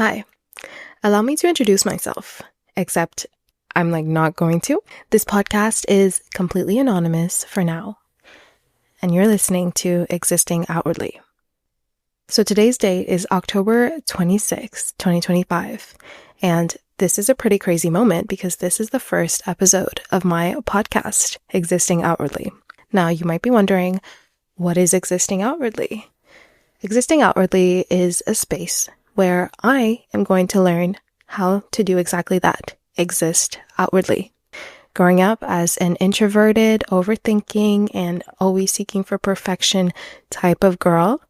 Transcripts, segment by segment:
Hi, allow me to introduce myself, except I'm not going to. This podcast is completely anonymous for now, and you're listening to Existing Outwardly. So today's date is October 26, 2025, and this is a pretty crazy moment because this is the first episode of my podcast, Existing Outwardly. Now, you might be wondering, what is Existing Outwardly? Existing Outwardly is a space where I am going to learn how to do exactly that, exist outwardly. Growing up as an introverted, overthinking, and always seeking for perfection type of girl,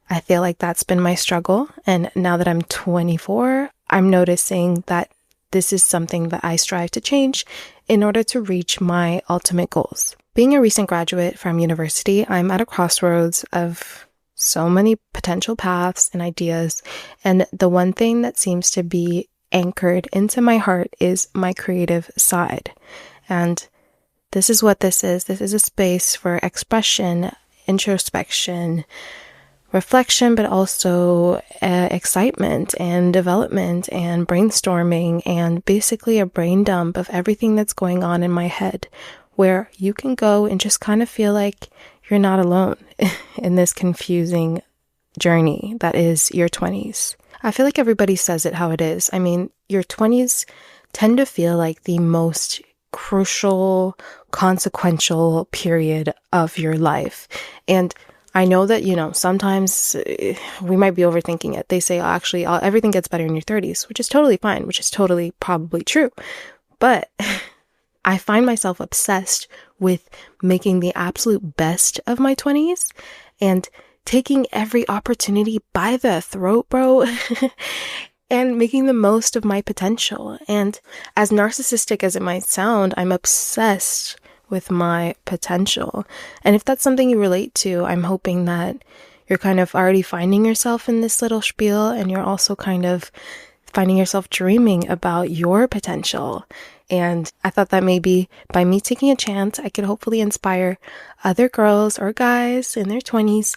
I feel like that's been my struggle. And now that I'm 24, I'm noticing that this is something that I strive to change in order to reach my ultimate goals. Being a recent graduate from university, I'm at a crossroads of so many potential paths and ideas. And the one thing that seems to be anchored into my heart is my creative side. And this is what this is. This is a space for expression, introspection, reflection, but also excitement and development and brainstorming and basically a brain dump of everything that's going on in my head, where you can go and just kind of feel like you're not alone in this confusing journey that is your 20s. I feel like everybody says it how it is. I mean, your 20s tend to feel like the most crucial, consequential period of your life. And I know that, sometimes we might be overthinking it. They say, everything gets better in your 30s, which is totally fine, which is totally probably true. But I find myself obsessed with making the absolute best of my 20s and taking every opportunity by the throat, bro, and making the most of my potential. And as narcissistic as it might sound, I'm obsessed with my potential. And if that's something you relate to, I'm hoping that you're kind of already finding yourself in this little spiel, and you're also kind of finding yourself dreaming about your potential. And I thought that maybe by me taking a chance, I could hopefully inspire other girls or guys in their 20s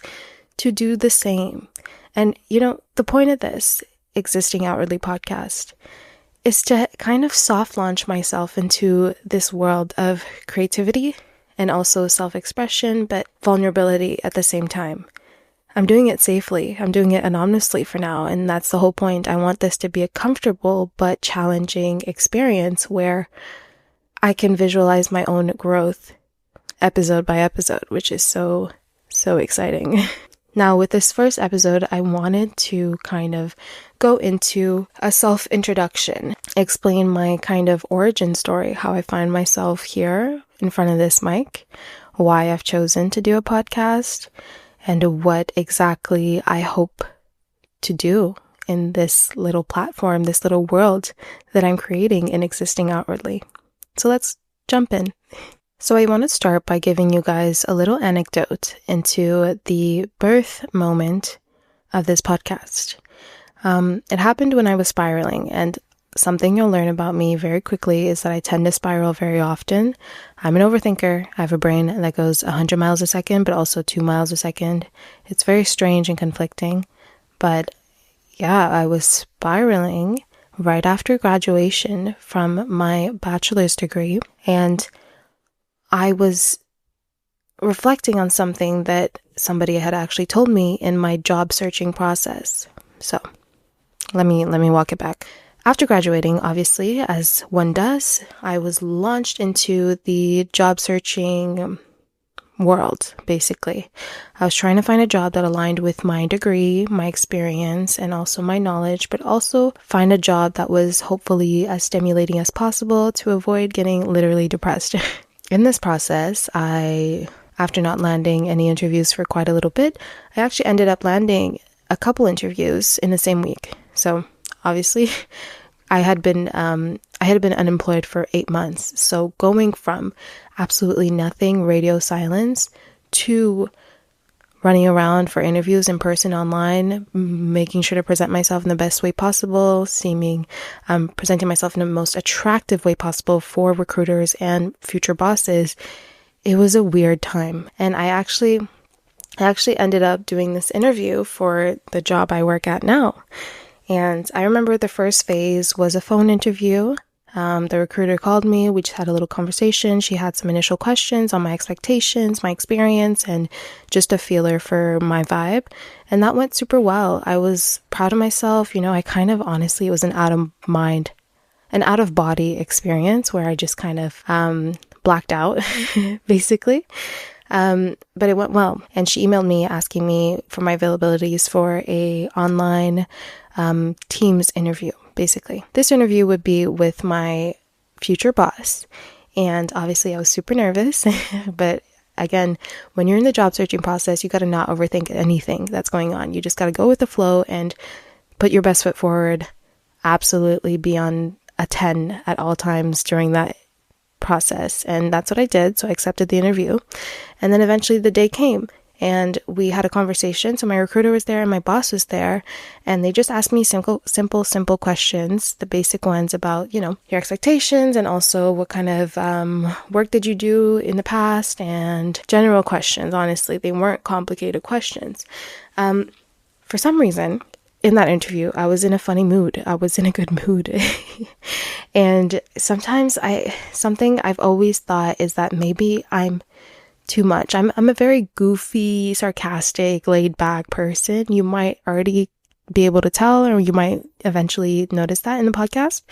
to do the same. And, the point of this Existing Outwardly podcast is to kind of soft launch myself into this world of creativity and also self-expression, but vulnerability at the same time. I'm doing it safely. I'm doing it anonymously for now. And that's the whole point. I want this to be a comfortable but challenging experience where I can visualize my own growth episode by episode, which is so exciting. Now, with this first episode, I wanted to kind of go into a self-introduction, explain my kind of origin story, how I find myself here in front of this mic, why I've chosen to do a podcast, and what exactly I hope to do in this little platform, this little world that I'm creating and existing outwardly. So let's jump in. So I want to start by giving you guys a little anecdote into the birth moment of this podcast. It happened when I was spiraling, and something you'll learn about me very quickly is that I tend to spiral very often. I'm an overthinker. I have a brain that goes 100 miles a second, but also 2 miles a second. It's very strange and conflicting. But yeah, I was spiraling right after graduation from my bachelor's degree, and I was reflecting on something that somebody had actually told me in my job searching process. So let me walk it back. After graduating, obviously, as one does, I was launched into the job searching world, basically. I was trying to find a job that aligned with my degree, my experience, and also my knowledge, but also find a job that was hopefully as stimulating as possible to avoid getting literally depressed. In this process, after not landing any interviews for quite a little bit, I actually ended up landing a couple interviews in the same week. So obviously, I had been unemployed for 8 months. So going from absolutely nothing, radio silence, to running around for interviews in person, online, making sure to present myself in the best way possible, presenting myself in the most attractive way possible for recruiters and future bosses. It was a weird time. And I actually ended up doing this interview for the job I work at now. And I remember the first phase was a phone interview. The recruiter called me. We just had a little conversation. She had some initial questions on my expectations, my experience, and just a feeler for my vibe. And that went super well. I was proud of myself. I kind of honestly, it was an out of body experience where I just kind of blacked out, basically. But it went well. And she emailed me asking me for my availabilities for a online Teams interview, basically. This interview would be with my future boss. And obviously I was super nervous, but again, when you're in the job searching process, you got to not overthink anything that's going on. You just got to go with the flow and put your best foot forward. Absolutely be on a 10 at all times during that process. And that's what I did. So I accepted the interview. And then eventually the day came and we had a conversation. So my recruiter was there and my boss was there, and they just asked me simple questions, the basic ones about, your expectations and also what kind of work did you do in the past, and general questions. Honestly, they weren't complicated questions. For some reason, in that interview, I was in a funny mood. I was in a good mood. And sometimes something I've always thought is that maybe I'm too much. I'm a very goofy, sarcastic, laid back person. You might already be able to tell, or you might eventually notice that in the podcast.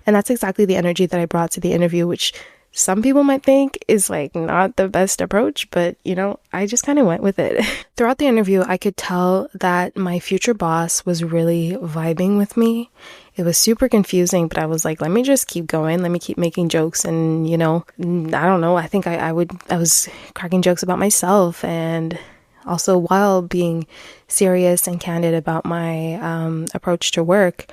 And that's exactly the energy that I brought to the interview, which some people might think is not the best approach, but I just kind of went with it. Throughout the interview, I could tell that my future boss was really vibing with me. It was super confusing, but I was like, let me just keep going. Let me keep making jokes. And, I don't know. I think I was cracking jokes about myself, and also while being serious and candid about my approach to work,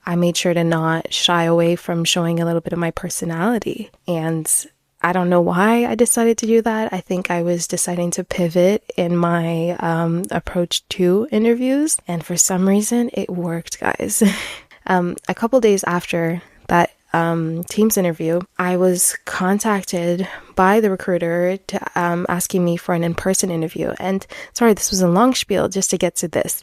I made sure to not shy away from showing a little bit of my personality. And I don't know why I decided to do that. I think I was deciding to pivot in my approach to interviews. And for some reason, it worked, guys. A couple days after that Teams interview, I was contacted by the recruiter to asking me for an in-person interview. And sorry, this was a long spiel just to get to this.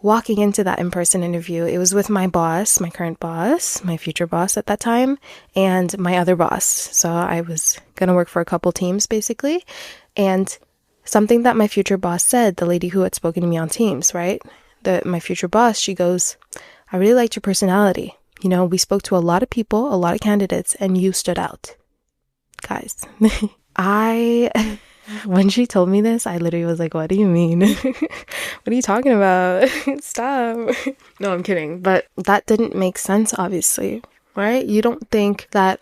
Walking into that in-person interview, it was with my boss, my current boss, my future boss at that time, and my other boss. So I was going to work for a couple teams, basically. And something that my future boss said, the lady who had spoken to me on Teams, right? My future boss, she goes, I really liked your personality. We spoke to a lot of people, a lot of candidates, and you stood out. Guys, when she told me this, I literally was like, what do you mean? What are you talking about? Stop. No, I'm kidding. But that didn't make sense, obviously, right? You don't think that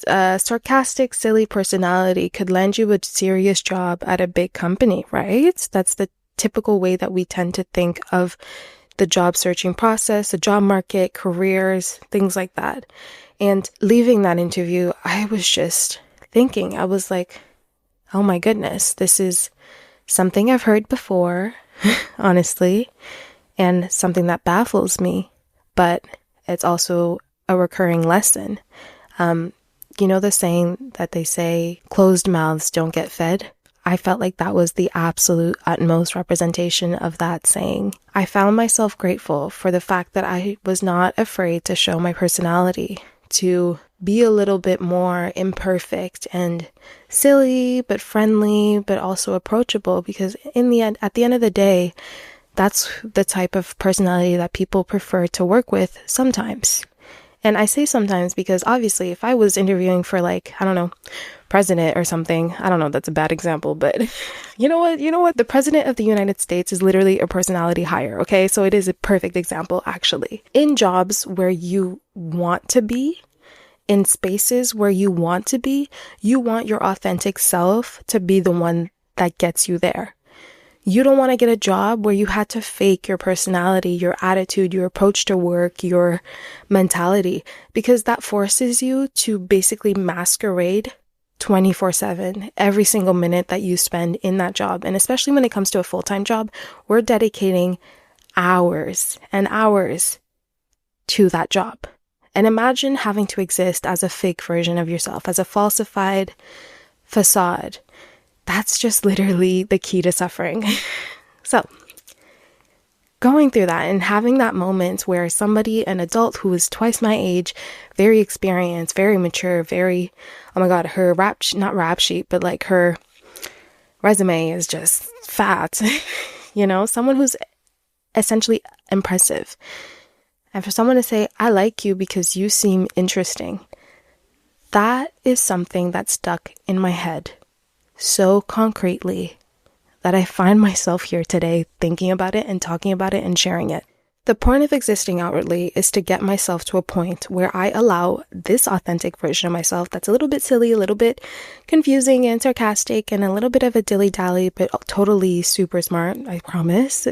a sarcastic, silly personality could land you a serious job at a big company, right? That's the typical way that we tend to think of the job searching process, the job market, careers, things like that. And leaving that interview, I was just thinking, I was like, oh my goodness, this is something I've heard before, honestly, and something that baffles me, but it's also a recurring lesson. The saying that they say, closed mouths don't get fed? I felt like that was the absolute utmost representation of that saying. I found myself grateful for the fact that I was not afraid to show my personality, to be a little bit more imperfect and silly, but friendly, but also approachable, because at the end of the day, that's the type of personality that people prefer to work with sometimes. And I say sometimes because obviously if I was interviewing for president or something, I don't know, that's a bad example, but you know what? The president of the United States is literally a personality hire, okay? So it is a perfect example, actually. In jobs where you want to be, in spaces where you want to be, you want your authentic self to be the one that gets you there. You don't want to get a job where you had to fake your personality, your attitude, your approach to work, your mentality, because that forces you to basically masquerade 24/7, every single minute that you spend in that job. And especially when it comes to a full-time job, we're dedicating hours and hours to that job. And imagine having to exist as a fake version of yourself, as a falsified facade. That's just literally the key to suffering. So, going through that and having that moment where somebody, an adult who is twice my age, very experienced, very mature, very, oh my God, her not rap sheet, but like her resume is just fat, someone who's essentially impressive. And for someone to say, I like you because you seem interesting, that is something that stuck in my head so concretely that I find myself here today thinking about it and talking about it and sharing it. The point of existing outwardly is to get myself to a point where I allow this authentic version of myself that's a little bit silly, a little bit confusing and sarcastic, and a little bit of a dilly-dally, but totally super smart, I promise.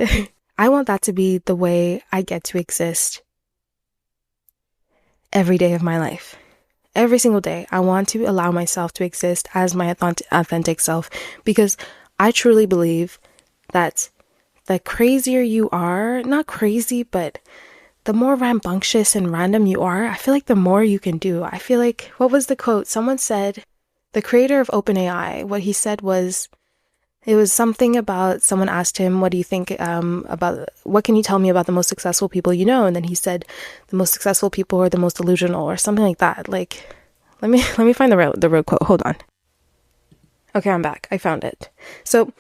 I want that to be the way I get to exist every day of my life. Every single day, I want to allow myself to exist as my authentic self, because I truly believe that the crazier you are, not crazy, but the more rambunctious and random you are, I feel like the more you can do. I feel like, what was the quote? Someone said, the creator of OpenAI, what he said was, it was something about, someone asked him, what do you think about, what can you tell me about the most successful people you know? And then he said, the most successful people are the most delusional, or something like that. Like, let me find the real quote. Hold on. Okay, I'm back. I found it. So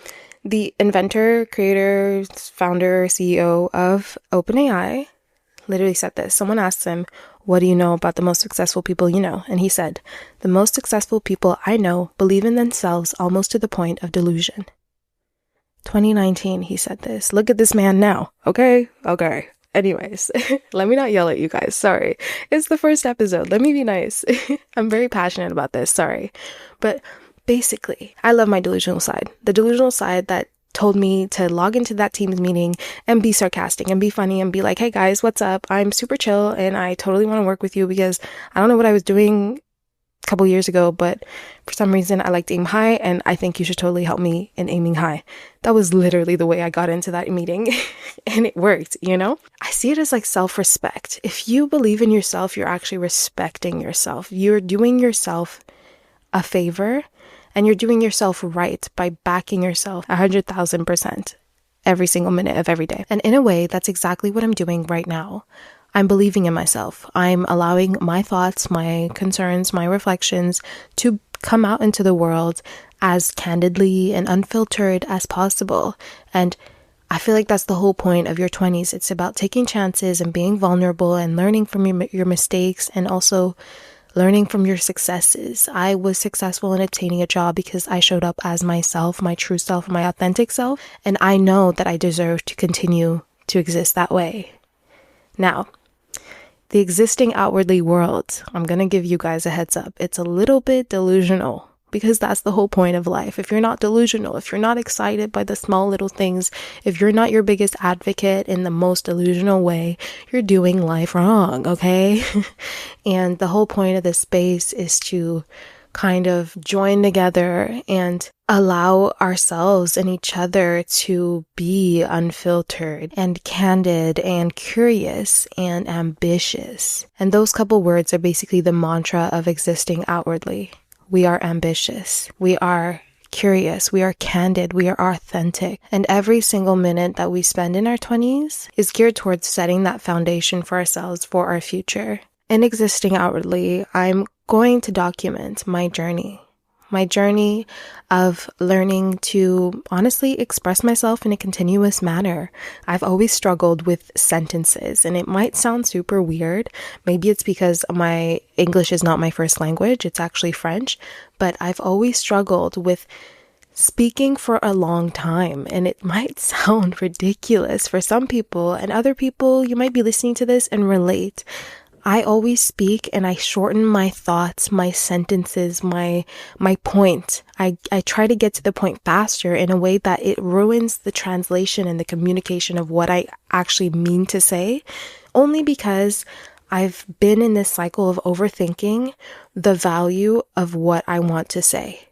the inventor, creator, founder, CEO of OpenAI literally said this. Someone asked him, what do you know about the most successful people you know? And he said, the most successful people I know believe in themselves almost to the point of delusion. 2019, he said this. Look at this man now. Okay. Anyways, let me not yell at you guys. Sorry. It's the first episode. Let me be nice. I'm very passionate about this. Sorry. But basically, I love my delusional side. The delusional side that told me to log into that Teams meeting and be sarcastic and be funny and be like, hey guys, what's up? I'm super chill and I totally want to work with you because I don't know what I was doing a couple years ago, but for some reason I like to aim high and I think you should totally help me in aiming high. That was literally the way I got into that meeting and it worked, I see it as like self-respect. If you believe in yourself, you're actually respecting yourself. You're doing yourself a favor. And you're doing yourself right by backing yourself 100,000% every single minute of every day. And in a way, that's exactly what I'm doing right now. I'm believing in myself. I'm allowing my thoughts, my concerns, my reflections to come out into the world as candidly and unfiltered as possible. And I feel like that's the whole point of your 20s. It's about taking chances and being vulnerable and learning from your mistakes and also learning from your successes. I was successful in obtaining a job because I showed up as myself, my true self, my authentic self, and I know that I deserve to continue to exist that way. Now, the existing outwardly world, I'm going to give you guys a heads up. It's a little bit delusional because that's the whole point of life. If you're not delusional, if you're not excited by the small little things, if you're not your biggest advocate in the most delusional way, you're doing life wrong, okay? And the whole point of this space is to kind of join together and allow ourselves and each other to be unfiltered and candid and curious and ambitious. And those couple words are basically the mantra of existing outwardly. We are ambitious. We are curious. We are candid. We are authentic. And every single minute that we spend in our 20s is geared towards setting that foundation for ourselves for our future. In existing outwardly, I'm going to document my journey of learning to honestly express myself in a continuous manner. I've always struggled with sentences, and it might sound super weird. Maybe it's because my English is not my first language. It's actually French, but I've always struggled with speaking for a long time, and it might sound ridiculous for some people, and other people, you might be listening to this and relate. I always speak and I shorten my thoughts, my sentences, my point. I try to get to the point faster in a way that it ruins the translation and the communication of what I actually mean to say, only because I've been in this cycle of overthinking the value of what I want to say.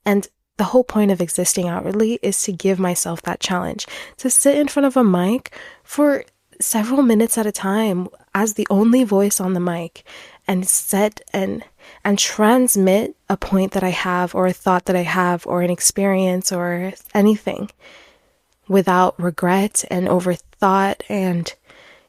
And the whole point of existing outwardly is to give myself that challenge, to sit in front of a mic for several minutes at a time as the only voice on the mic and set and transmit a point that I have or a thought that I have or an experience or anything without regret and overthought and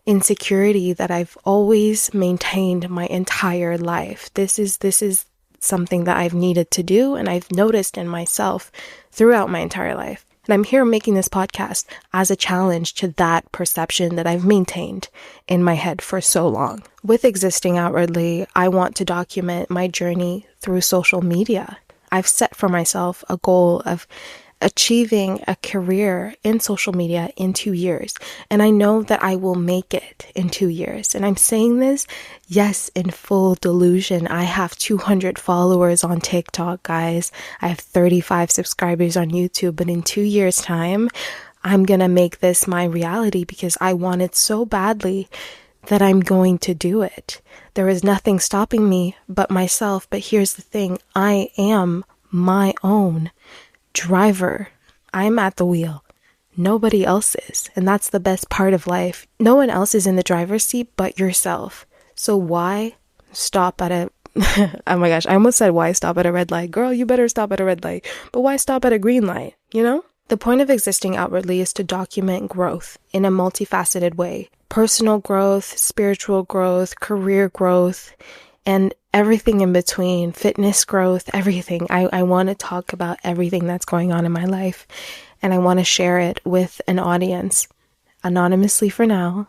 insecurity that I've always maintained my entire life. This is something that I've needed to do, and I've noticed in myself throughout my entire life. And I'm here making this podcast as a challenge to that perception that I've maintained in my head for so long. With Existing Outwardly, I want to document my journey through social media. I've set for myself a goal of achieving a career in social media in 2 years. And I know that I will make it in 2 years. And I'm saying this, yes, in full delusion. I have 200 followers on TikTok, guys. I have 35 subscribers on YouTube. But in 2 years' time, I'm going to make this my reality because I want it so badly that I'm going to do it. There is nothing stopping me but myself. But here's the thing. I am my own driver. I'm at the wheel. Nobody else is. And that's the best part of life. No one else is in the driver's seat but yourself. So why stop at a oh my gosh, I almost said why stop at a red light. Girl, you better stop at a red light. But why stop at a green light, you know? The point of Existing Outwardly is to document growth in a multifaceted way. Personal growth, spiritual growth, career growth, and everything in between, fitness growth, everything. I want to talk about everything that's going on in my life, and I want to share it with an audience, anonymously for now,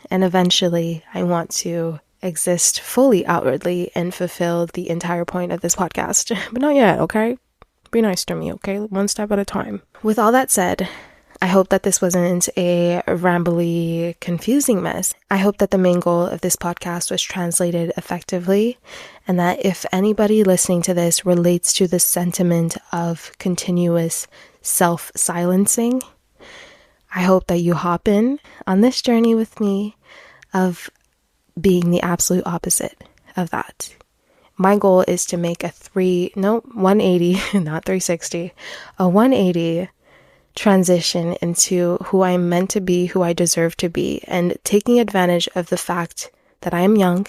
and eventually I want to exist fully outwardly and fulfill the entire point of this podcast, but not yet, okay? Be nice to me, okay? One step at a time. With all that said, I hope that this wasn't a rambly, confusing mess. I hope that the main goal of this podcast was translated effectively, and that if anybody listening to this relates to the sentiment of continuous self-silencing, I hope that you hop in on this journey with me of being the absolute opposite of that. My goal is to make a 180, not 360, a 180 transition into who I'm meant to be, who I deserve to be, and taking advantage of the fact that I am young.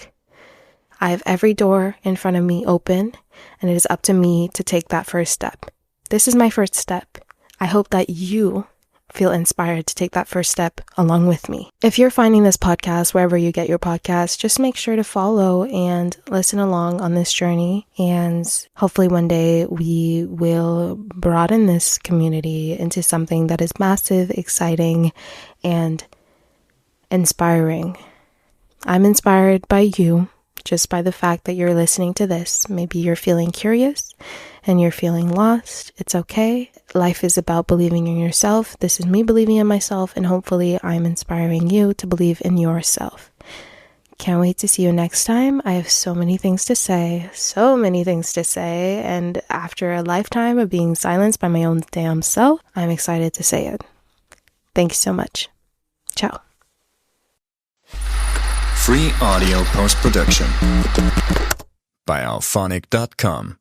I have every door in front of me open, and it is up to me to take that first step. This is my first step. I hope that you feel inspired to take that first step along with me. If you're finding this podcast wherever you get your podcast, just make sure to follow and listen along on this journey. And hopefully one day we will broaden this community into something that is massive, exciting, and inspiring. I'm inspired by you just by the fact that you're listening to this. Maybe you're feeling curious and you're feeling lost. It's okay. Life is about believing in yourself. This is me believing in myself, and hopefully I'm inspiring you to believe in yourself. Can't wait to see you next time. I have so many things to say, and after a lifetime of being silenced by my own damn self, I'm excited to say it. Thank you so much. Ciao. Free audio post-production by alphonic.com.